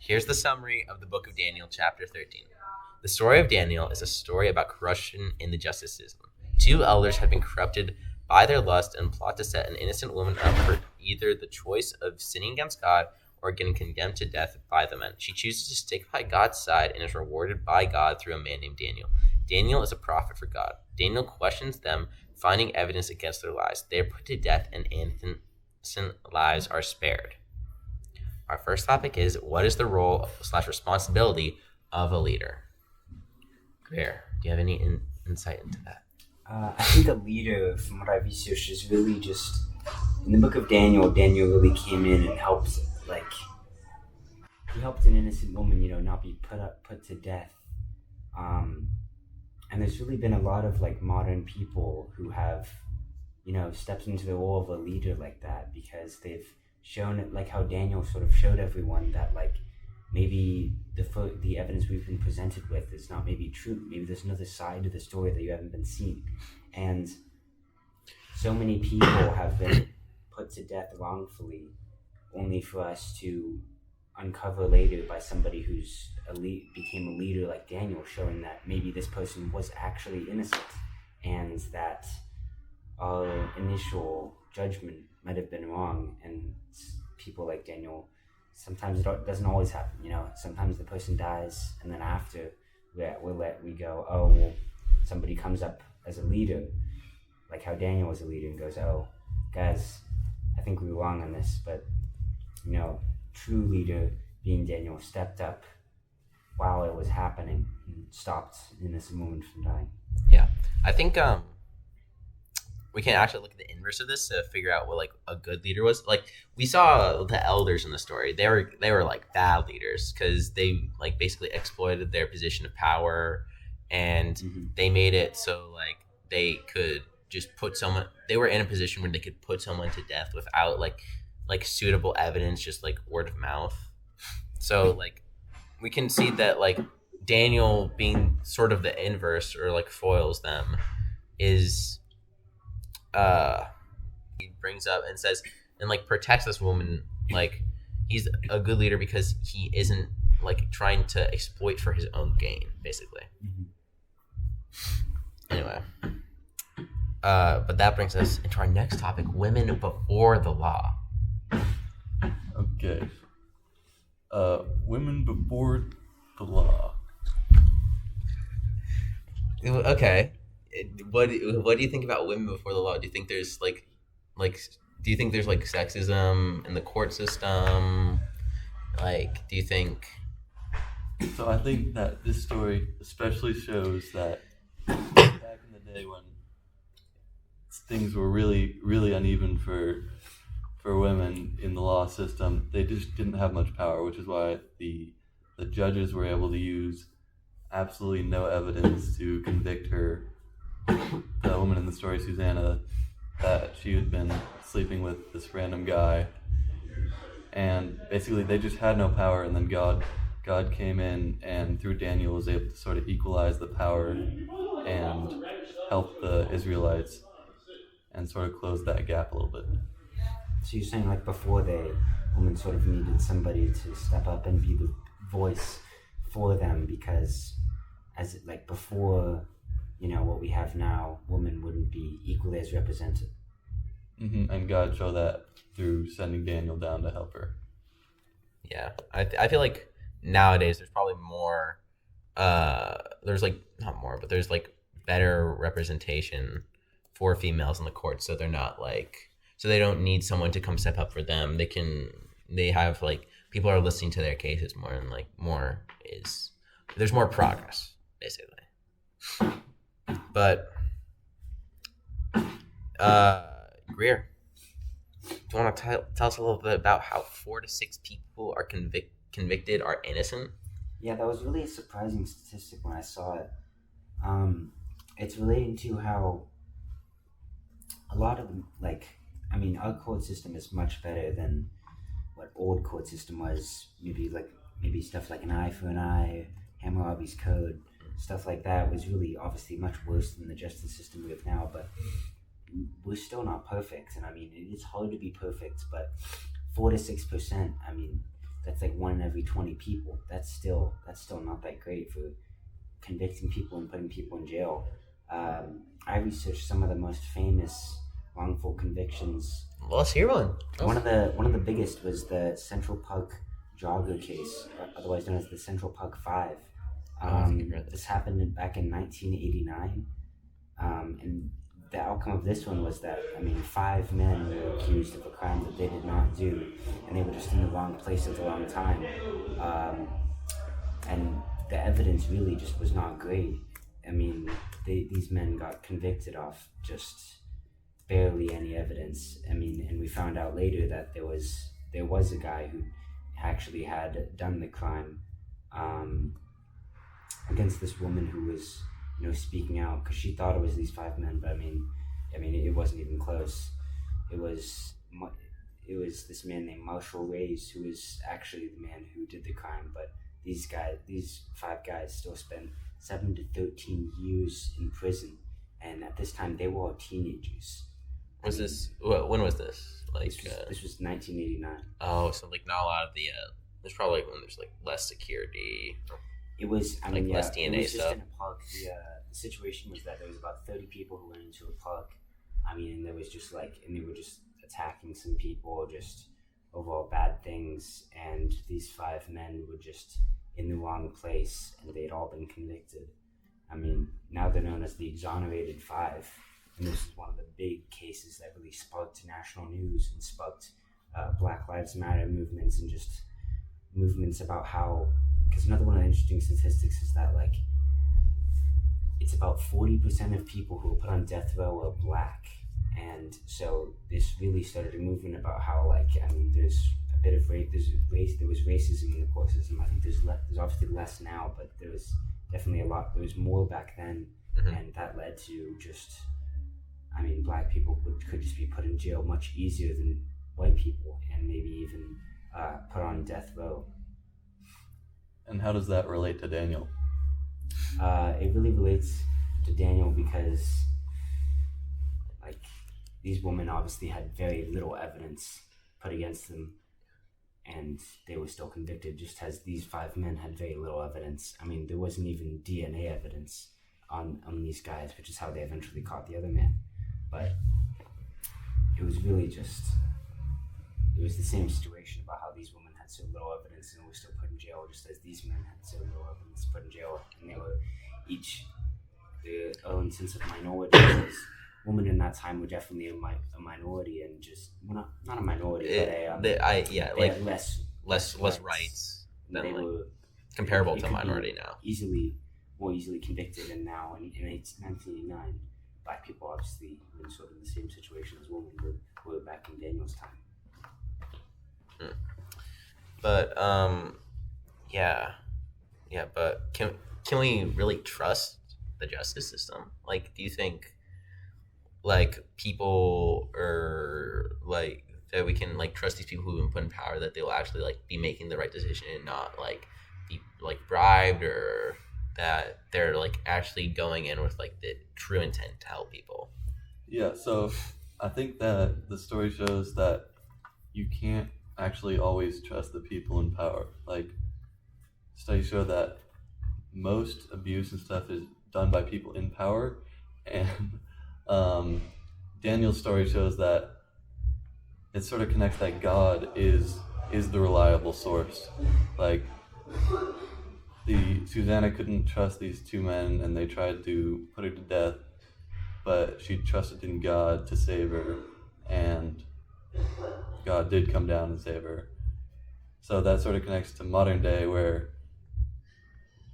Here's the summary of the book of Daniel, chapter 13. The story of Daniel is a story about corruption in the justice system. Two elders have been corrupted by their lust and plot to set an innocent woman up for either the choice of sinning against God or getting condemned to death by the men. She chooses to stick by God's side and is rewarded by God through a man named Daniel. Daniel is a prophet for God. Daniel questions them, finding evidence against their lies. They are put to death and innocent lives are spared. Our first topic is, what is the role/responsibility of a leader? Greer, do you have any insight into that? I think a leader, from what I've researched, is really just in the book of Daniel. Daniel really came in and helped, he helped an innocent woman, not be put to death. And there's really been a lot of modern people who have, stepped into the role of a leader like that, because they've shown it, how Daniel sort of showed everyone that maybe the evidence we've been presented with is not maybe true. Maybe there's another side to the story that you haven't been seeing. And so many people have been put to death wrongfully, only for us to uncover later by somebody who's became a leader like Daniel, showing that maybe this person was actually innocent, and that our initial judgment might have been wrong. And people like Daniel, sometimes it doesn't always happen, Sometimes the person dies, and then after we go, oh, well, somebody comes up as a leader, like how Daniel was a leader, and goes, oh, guys, I think we were wrong on this. But, true leader, being Daniel, stepped up while it was happening and stopped an innocent woman from dying. Yeah, I think we can actually look at the inverse of this to figure out what a good leader was. We saw the elders in the story; they were bad leaders because they basically exploited their position of power, and they made it so they could just put someone. They were in a position where they could put someone to death without suitable evidence, just word of mouth. So we can see that Daniel, being sort of the inverse or foils them, is he brings up and says and protects this woman. He's a good leader because he isn't trying to exploit for his own gain, basically. Anyway, but that brings us into our next topic: women before the law. Okay. Women before the law. Okay. What do you think about women before the law? Do you think there's do you think there's sexism in the court system? Do you think? So I think that this story especially shows that back in the day when things were really, really uneven for women in the law system, they just didn't have much power, which is why the judges were able to use absolutely no evidence to convict her, the woman in the story, Susanna, that she had been sleeping with this random guy. And basically they just had no power, and then God came in and through Daniel was able to sort of equalize the power and help the Israelites and sort of close that gap a little bit. So you're saying before women sort of needed somebody to step up and be the voice for them, because before, what we have now, women wouldn't be equally as represented. And God showed that through sending Daniel down to help her. Yeah, I feel nowadays there's probably more. There's not more, but there's better representation for females in the court, so they're not so they don't need someone to come step up for them. They have people are listening to their cases more, and there's more progress, basically. But Greer, do you want to tell us a little bit about how 4 to 6 people are convicted are innocent? Yeah, that was really a surprising statistic when I saw it. It's relating to how a lot of them, our court system is much better than what old court system was. Maybe stuff like an eye for an eye, Hammurabi's code, stuff like that was really obviously much worse than the justice system we have now. But we're still not perfect, and it is hard to be perfect. But 4 to 6%, that's like 1 in every 20 people. That's still not that great for convicting people and putting people in jail. I researched some of the most famous wrongful convictions. Well, let's hear one. One of the biggest was the Central Park jogger case, otherwise known as the Central Park Five. This happened back in 1989, and the outcome of this one was that, I mean, 5 men were accused of a crime that they did not do, and they were just in the wrong place at the wrong time. And the evidence really just was not great. I mean, these men got convicted off just barely any evidence. I mean, and we found out later that there was a guy who actually had done the crime against this woman who was, speaking out because she thought it was these 5 men, but I mean, it wasn't even close. It was this man named Marshall Reyes who was actually the man who did the crime, but these 5 guys still spent 7 to 13 years in prison, and at this time they were all teenagers. When was this? This was 1989. Oh, so like not a lot of the there's probably when there's like less security. It was, less DNA it was just stuff. in a park. The situation was that there was about 30 people who went into a park. And there was just and they were just attacking some people, just overall bad things. And these 5 men were just in the wrong place, and they'd all been convicted. Now they're known as the Exonerated 5. And this is one of the big cases that really sparked national news and sparked Black Lives Matter movements and just movements about how. Because another one of the interesting statistics is that it's about 40% of people who are put on death row are black, and so this really started a movement about how there's a bit of there was racism in the court system. I think there's obviously less now, but there was definitely a lot. There was more back then, and that led to just black people could just be put in jail much easier than white people, and maybe even put on death row. And how does that relate to Daniel? It really relates to Daniel because, these women obviously had very little evidence put against them, and they were still convicted, just as these 5 men had very little evidence. There wasn't even DNA evidence on these guys, which is how they eventually caught the other man. But it was really it was the same situation about how these women had so little evidence and were still put in jail, just as these men had so little evidence put in jail, and they were each their own sense of minority. Because women in that time were definitely a minority, and just not a minority, but they had less rights than comparable to a minority now. More easily convicted, and now in 1989, black people obviously were in sort of the same situation as women were back in Daniel's time. But but can we really trust the justice system? Do you think people are that we can trust these people who've been put in power, that they will actually be making the right decision and not be bribed, or that they're actually going in with the true intent to help people? Yeah, so I think that the story shows that you can't actually always trust the people in power. Studies show that most abuse and stuff is done by people in power, and Daniel's story shows that it sort of connects that God is the reliable source. Susanna couldn't trust these 2 men, and they tried to put her to death, but she trusted in God to save her, and God did come down and save her. So that sort of connects to modern day, where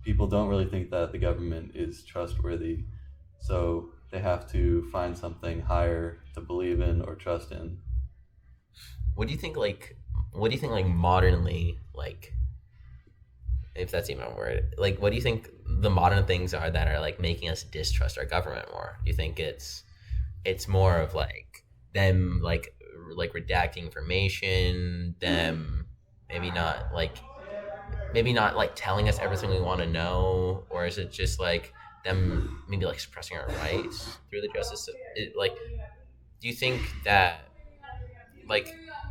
people don't really think that the government is trustworthy, so they have to find something higher to believe in or trust in. What do you think modernly, if that's even a word, what do you think the modern things are that are making us distrust our government more? Do you think it's more of them redacting information, them maybe not telling us everything we want to know, or is it just them maybe suppressing our rights through the justice system? Do you think that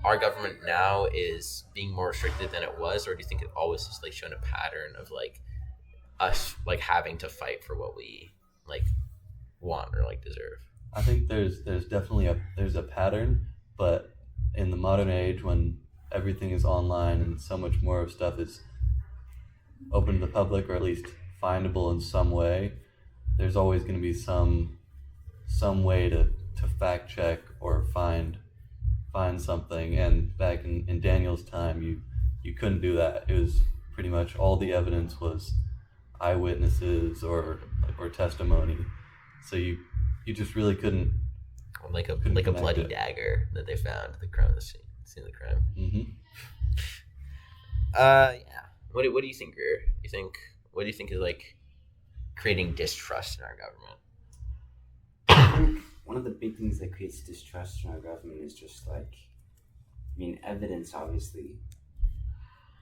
our government now is being more restricted than it was, or do you think it always has like shown a pattern of like us like having to fight for what we like want or like deserve? I think there's definitely a pattern, but in the modern age when everything is online and so much more of stuff is open to the public or at least findable in some way, there's always going to be some way to fact check or find something. And back in Daniel's time, you couldn't do that. It was pretty much all the evidence was eyewitnesses or testimony. So you just really couldn't Like a couldn't connect bloody it. dagger that they found at the crime scene of the crime. Mm-hmm. Yeah. What do you think, Greer? What do you think is like creating distrust in our government? I think one of the big things that creates distrust in our government is just like, I mean, evidence obviously,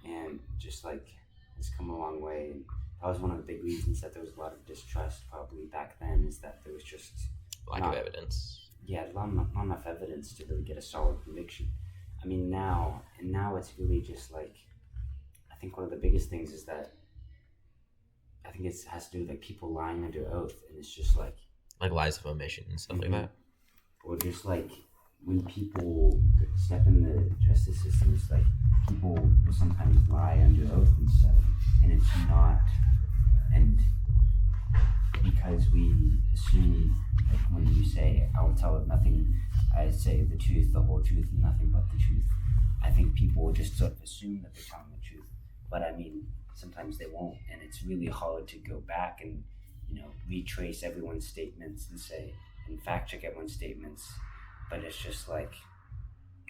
and just like has come a long way. And that was one of the big reasons that there was a lot of distrust probably back then, is that there was just Lack of evidence. not enough evidence to really get a solid conviction. I mean, now it's really just like, I think one of the biggest things is that I think it has to do with like people lying under oath, and it's just like Lies of omission and stuff like that. or just like when people step in the justice system, it's like people will sometimes lie under oath and stuff, and it's not, and because we assume, like when you say, I will tell nothing, I say the truth, the whole truth, and nothing but the truth. I think people will just sort of assume that they're telling the truth, but I mean, sometimes they won't, and it's really hard to go back and, you know, retrace everyone's statements and say, and fact check everyone's statements. But it's just like,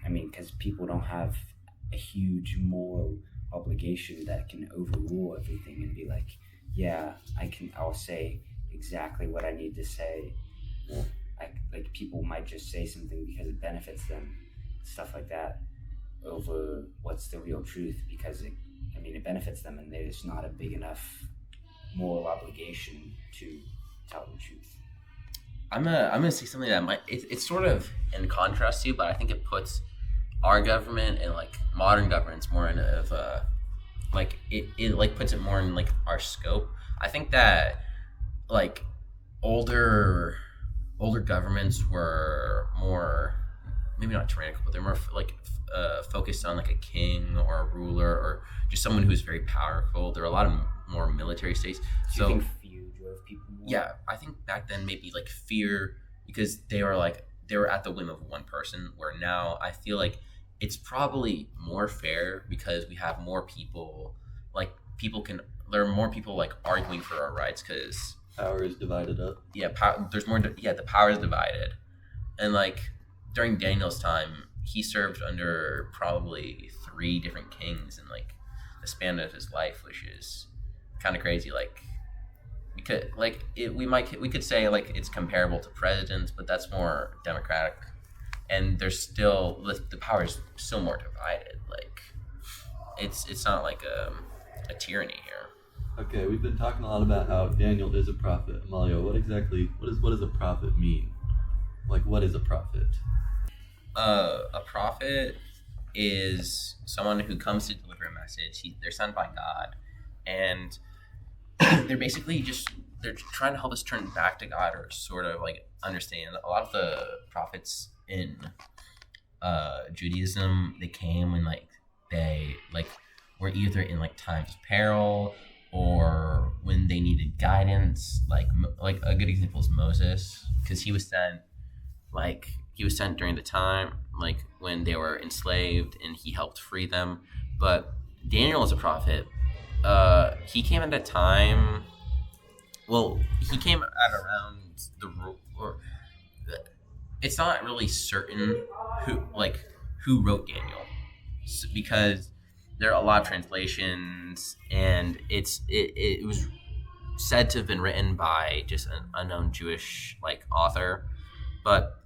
I mean, because people don't have a huge moral obligation that can overrule everything and be like, yeah, I'll say exactly what I need to say. Well, like people might just say something because it benefits them, stuff like that, over what's the real truth, because it benefits them, and there's not a big enough moral obligation to tell the truth. I'm gonna say something that it's sort of in contrast to you, but I think it puts our government and like modern governments more in like it like puts it more in like our scope. I think that like older governments were more, maybe not tyrannical, but they're more like focused on like a king or a ruler or just someone who's very powerful. There are a lot of more military states. Do you think fear drove people more? Yeah, I think back then maybe like fear, because they were at the whim of one person, where now I feel like it's probably more fair because we have more people, like there are more people like arguing for our rights, because Power is divided up. yeah, there's more. The power is divided, and like during Daniel's time, he served under probably 3 different kings in like the span of his life, which is kind of crazy. Like we could say like it's comparable to presidents, but that's more democratic, and there's still the power is still more divided. Like it's not like a tyranny here. Okay, we've been talking a lot about how Daniel is a prophet. Amalio, what does a prophet mean? Like, what is a prophet? A prophet is someone who comes to deliver a message. They're sent by God, and they're basically they're trying to help us turn back to God, or sort of like understand. A lot of the prophets in Judaism, they came when they were either in like times of peril, or when they needed guidance. Like a good example is Moses, because he was sent during the time like when they were enslaved, and he helped free them. But Daniel is a prophet. He came at a time. Well, he came at around it's not really certain who wrote Daniel, because there are a lot of translations, and it was said to have been written by just an unknown Jewish author. But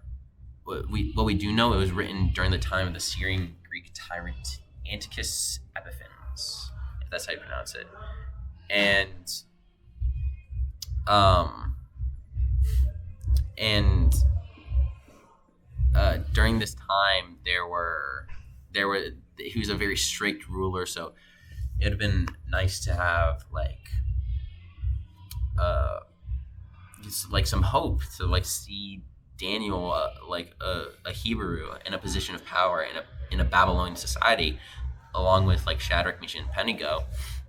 what we do know, it was written during the time of the Syrian Greek tyrant Antiochus Epiphanes, if that's how you pronounce it. And during this time, there were he was a very strict ruler, so it'd have been nice to have just like some hope to like see Daniel a Hebrew in a position of power in a Babylonian society, along with like Shadrach, Meshach, and Abednego.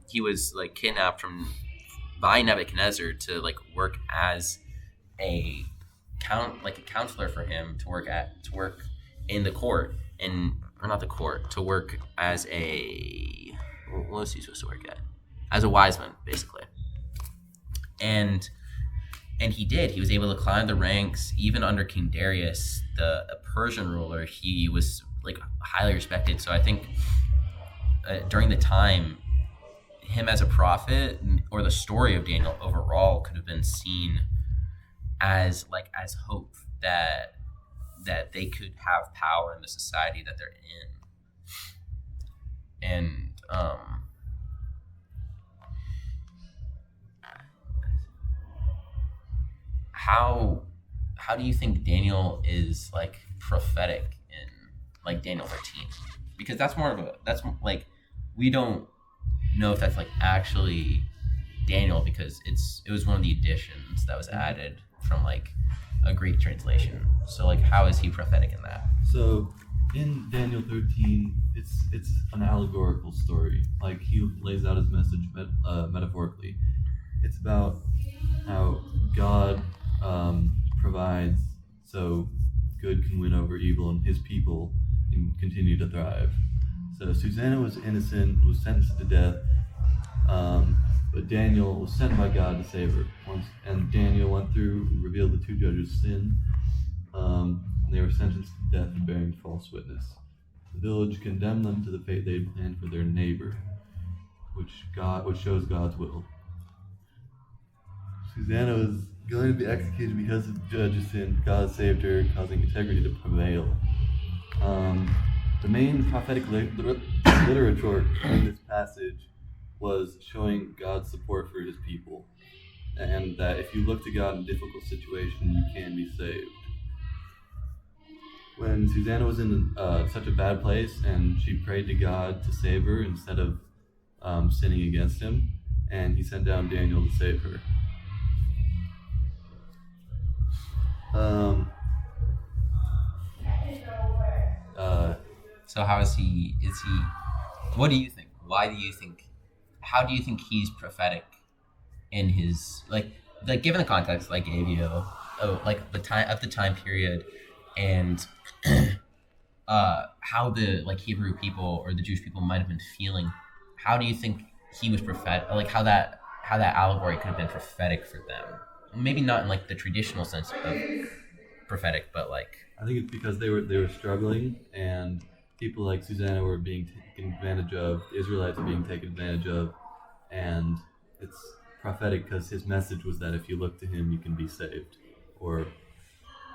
He was like kidnapped by Nebuchadnezzar to like work as a counselor for him, to work in the court, or not the court, to work as what was he supposed to work at? As a wise man, basically. And he did. He was able to climb the ranks, even under King Darius, the Persian ruler. He was like highly respected. So I think during the time, him as a prophet, or the story of Daniel overall, could have been seen as hope that they could have power in the society that they're in. And how do you think Daniel is like prophetic in like Daniel 13? Because we don't know if that's like actually Daniel, because it was one of the additions that was added from like a Greek translation. So like, how is he prophetic in that? So in Daniel 13, it's an allegorical story. Like, he lays out his message metaphorically. It's about how God provides so good can win over evil, and his people can continue to thrive. So Susanna was innocent, was sentenced to death, but Daniel was sent by God to save her. And Daniel went through and revealed the two judges' sin, and they were sentenced to death for bearing false witness. The village condemned them to the fate they had planned for their neighbor, which shows God's will. Susanna was going to be executed because of the judge's sin. God saved her, causing integrity to prevail. The main prophetic literature in this passage was showing God's support for his people, and that if you look to God in a difficult situation, you can be saved. When Susanna was in such a bad place, and she prayed to God to save her instead of sinning against him, and he sent down Daniel to save her. So how is he, what do you think? Why do you think, how do you think he's prophetic in his, like given the context I gave you, like the time period, and how the like Hebrew people or the Jewish people might have been feeling, how do you think he was prophetic, like how that allegory could have been prophetic for them? Maybe not in like the traditional sense of prophetic, but like, I think it's because they were struggling, and people like Susanna were being taken advantage of. The Israelites were being taken advantage of, and it's prophetic because his message was that if you look to him, you can be saved. Or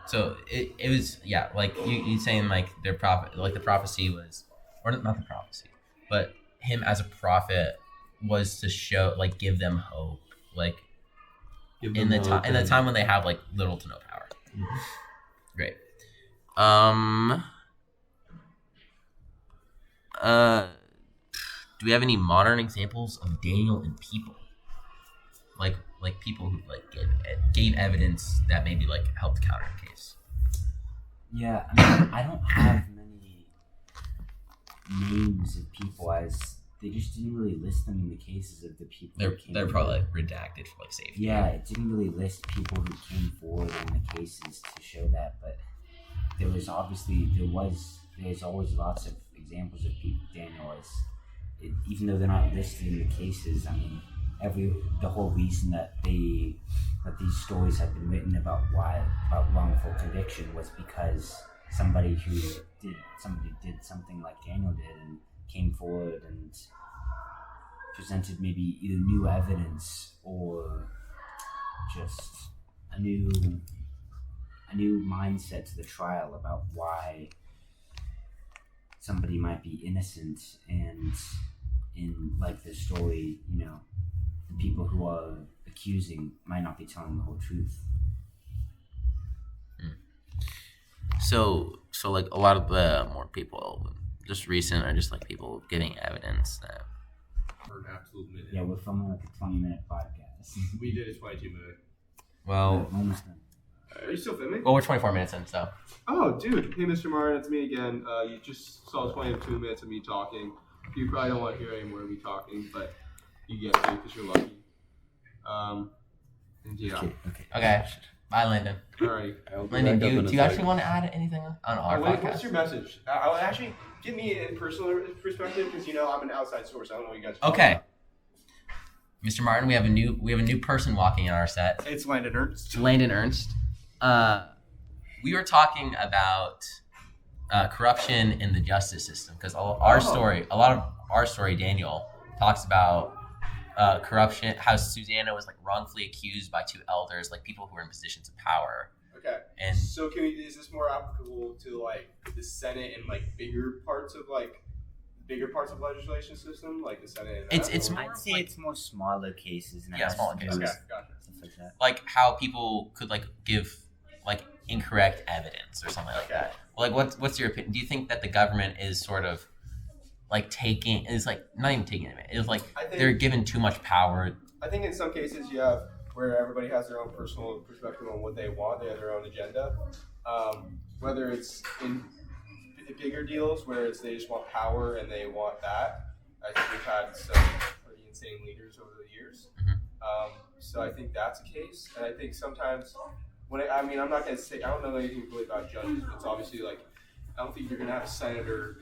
so it was, yeah, like you saying like their prophet, like the prophecy was, or not the prophecy, but him as a prophet was to show, like, give them hope, like in the time when they have like little to no power. Mm-hmm. Great. Do we have any modern examples of Daniel and people, like people who like gave evidence that maybe like helped counter the case? Yeah, I mean, I don't have many names of people, as they just didn't really list them in the cases of the people. They're probably like redacted for like safety. Yeah, it didn't really list people who came forward in the cases to show that, but there's always lots of examples of people. Daniel even though they're not listed in the cases, I mean, the whole reason that these stories have been written about wrongful conviction was because somebody did something like Daniel did and came forward and presented maybe either new evidence or just a new mindset to the trial about why somebody might be innocent. And in like the story, the people who are accusing might not be telling the whole truth. So like a lot of the more people just recent or just like people giving evidence that. For an absolute minute. Yeah, we're filming like a 20-minute podcast. We did a 22-minute. Well, Almost done. Are you still filming? we're 24 minutes in, so. Oh, dude. Hey, Mr. Martin, it's me again. You just saw 22 minutes of me talking. You probably don't want to hear any more of me talking, but you get to because you're lucky. And yeah. Okay. Bye, Landon. Alrighty. Landon, do you actually want to add anything on our podcast? What's your message? Actually give me a personal perspective because I'm an outside source. I don't know what you guys. Okay. Mr. Martin, we have a new person walking in our set. It's Landon Ernst. Landon Ernst. We were talking about corruption in the justice system because a lot of our story, Daniel, talks about corruption, how Susanna was like wrongfully accused by two elders, like people who were in positions of power. Okay. And so is this more applicable to like the Senate and like bigger parts of legislation system, like the Senate? And it's more I'd say it's more smaller cases. Now. Yeah, smaller cases. Okay, gotcha. Stuff like that. like how people could like give like incorrect evidence or something like that. Like what's your opinion? Do you think that the government is sort of like not even taking it? It's like they're given too much power. I think in some cases you have where everybody has their own personal perspective on what they want. They have their own agenda. Whether it's in the bigger deals where they just want power and they want that. I think we've had some pretty insane leaders over the years. Mm-hmm. So I think that's a case. And I think sometimes I'm not going to say, I don't know anything really about judges, but it's obviously like, I don't think you're going to have a senator.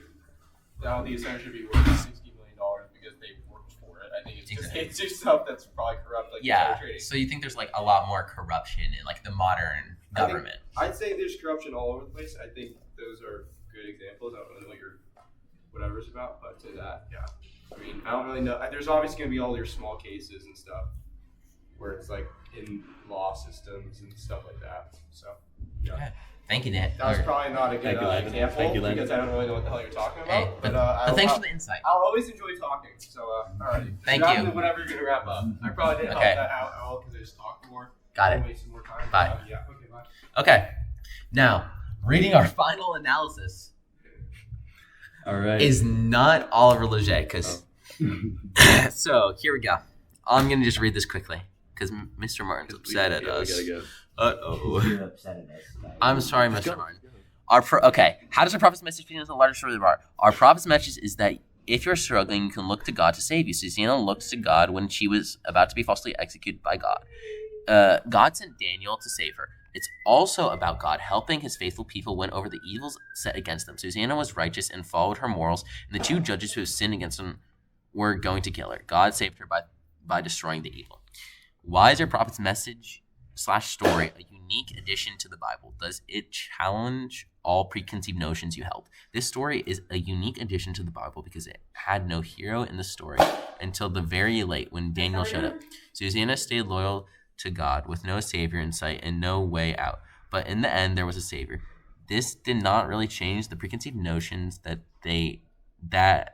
I don't think a senator should be worth $60 million because they worked for it. I think it's just stuff that's probably corrupt. Like trading. So you think there's like a lot more corruption in like the modern government? I'd say there's corruption all over the place. I think those are good examples. I don't really know what your whatever's about, but to that, yeah. I mean, I don't really know. There's obviously going to be all your small cases and stuff where it's like in law systems and stuff like that. So, yeah. Okay. Thank you, Dan. That was probably not a good example because I don't really know what the hell you're talking about. Hey, but thanks for the insight. I'll always enjoy talking. So, alrighty. Thank you. Whatever you're going to wrap up. I probably didn't help that out at all because I just talked more. Got it. Wasted more time. Bye. Yeah. Okay. Bye. Okay. Now, reading our final analysis All right. is not Oliver Leger because. So here we go. I'm gonna just read this quickly because Mr. Martin's upset at us. We gotta go. You're upset at us. Guys. I'm sorry, Mr. Martin. How does our prophet's message fit into the larger story of the Bible? Our prophet's message is that if you're struggling, you can look to God to save you. Susanna looked to God when she was about to be falsely executed by God. God sent Daniel to save her. It's also about God helping his faithful people win over the evils set against them. Susanna was righteous and followed her morals, and the two judges who sinned against them were going to kill her. God saved her by destroying the evil. Why is our prophet's message / story a unique addition to the Bible? Does it challenge all preconceived notions you held? This story is a unique addition to the Bible because it had no hero in the story until the very late when Daniel showed up. Susanna stayed loyal to God with no savior in sight and no way out. But in the end, there was a savior. This did not really change the preconceived notions that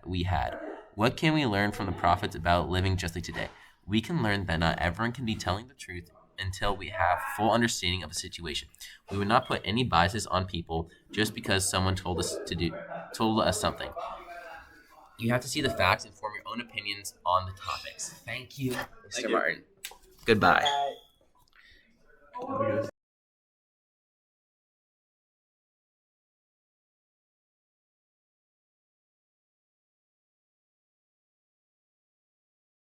we had. What can we learn from the prophets about living justly today? We can learn that not everyone can be telling the truth until we have full understanding of a situation. We would not put any biases on people just because someone told us something. You have to see the facts and form your own opinions on the topics. Thank you, Mr. Martin. Goodbye.